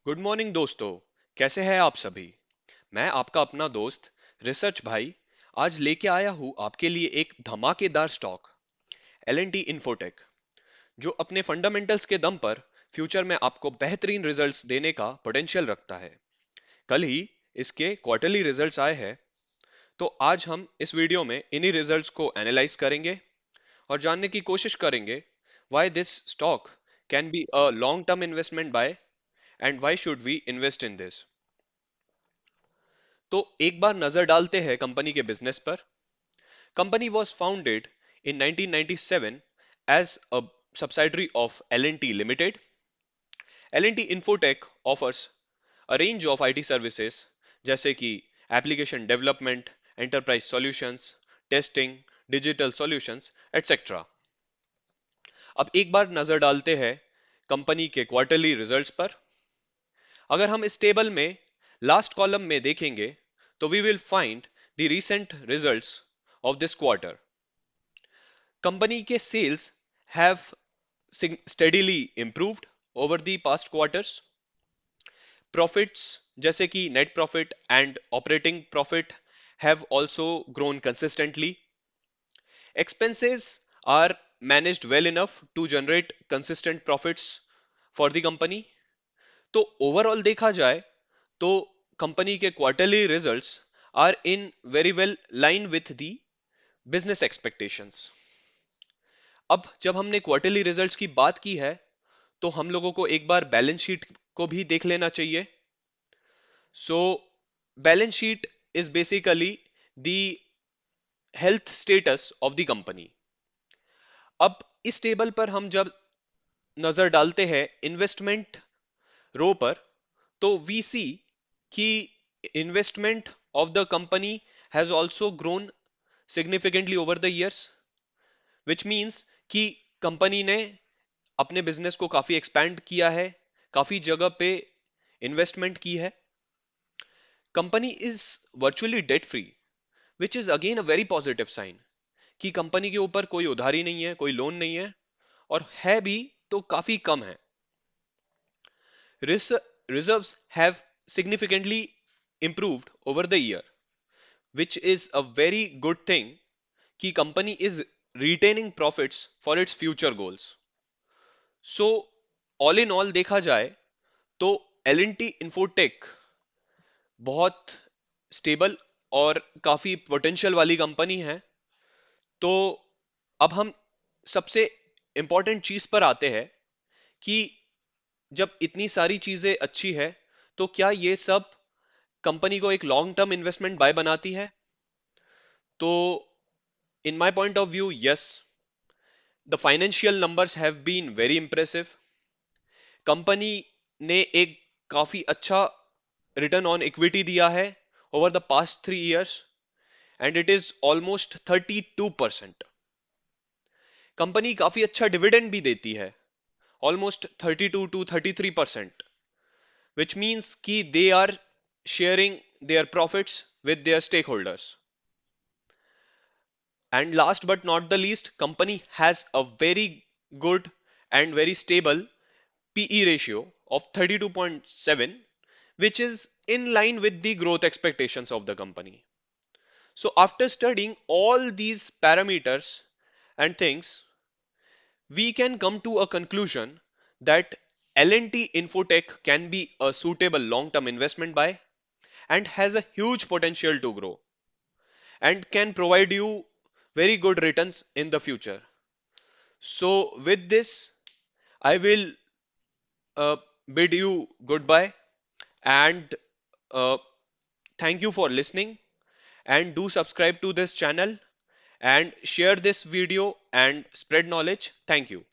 Good morning दोस्तों। कैसे हैं आप सभी। मैं आपका अपना दोस्त रिसर्च भाई आज लेके आया हूं आपके लिए एक धमाकेदार stock L N T infotech, जो अपने फंडामेंटल्स के दम पर फ्यूचर में आपको बेहतरीन रिजल्ट्स देने का पोटेंशियल रखता है। कल ही इसके क्वार्टरली रिजल्ट्स आए हैं, तो आज हम इस वीडियो में इन्हीं रिजल्ट्स को एनालाइज करेंगे और जानने की कोशिश करेंगे why this stock can be a long term investment buy and why should we invest in this. तो एक बार नजर डालते हैं कंपनी के बिजनेस पर। Company was founded in 1997 as a subsidiary of L&T Limited. L&T Infotech offers a range of IT services जैसे कि application development, enterprise solutions, testing, digital solutions etcetera. अब एक बार नजर डालते हैं कंपनी के क्वार्टरली रिजल्ट्स पर। अगर हम इस टेबल में लास्ट कॉलम में देखेंगे तो we will find the recent results of this quarter. Company के sales have steadily improved over the past quarters. Profits जैसे कि net profit and operating profit have also grown consistently. Expenses are managed well enough to generate consistent profits for the company. तो overall देखा जाए तो company के quarterly results are in very well line with the business expectations. अब जब हमने quarterly results की बात की है तो हम लोगों को एक बार बैलेंस शीट को भी देख लेना चाहिए। So balance sheet is basically the health status of the company. अब इस टेबल पर हम जब नजर डालते हैं इन्वेस्टमेंट रो पर, तो वी सी कि investment of the company has also grown significantly over the years, which means कि कंपनी ने अपने बिजनेस को काफी एक्सपैंड किया है, काफी जगह पे इन्वेस्टमेंट की है। Company is virtually debt free, which is again a very positive sign कि कंपनी के ऊपर कोई उधारी नहीं है, कोई लोन नहीं है, और है भी तो काफी कम है। Reserves have significantly improved over the year, which is a very good thing कि company is retaining profits for its future goals. So all in all देखा जाए तो L&T Infotech बहुत स्टेबल और काफी पोटेंशियल वाली कंपनी है। तो अब हम सबसे इंपॉर्टेंट चीज पर आते हैं कि जब इतनी सारी चीजें अच्छी है तो क्या ये सब कंपनी को एक लॉन्ग टर्म इन्वेस्टमेंट बाय बनाती है। तो in my point of view yes, the financial numbers have been very impressive. Company ने एक काफी अच्छा रिटर्न ऑन इक्विटी दिया है over the past 3 years and it is almost 32%। Company काफी अच्छा डिविडेंड भी देती है, ऑलमोस्ट 32 to 33%, which means कि they are sharing their profits with their stakeholders. And last but not the least, company has a very good and very stable PE ratio of 32.7, which is in line with the growth expectations of the company. So after studying all these parameters and things, we can come to a conclusion that L&T Infotech can be a suitable long-term investment buy and has a huge potential to grow and can provide you very good returns in the future. So, with this, I will uh, bid you goodbye and uh, thank you for listening. And do subscribe to this channel and share this video and spread knowledge. Thank you.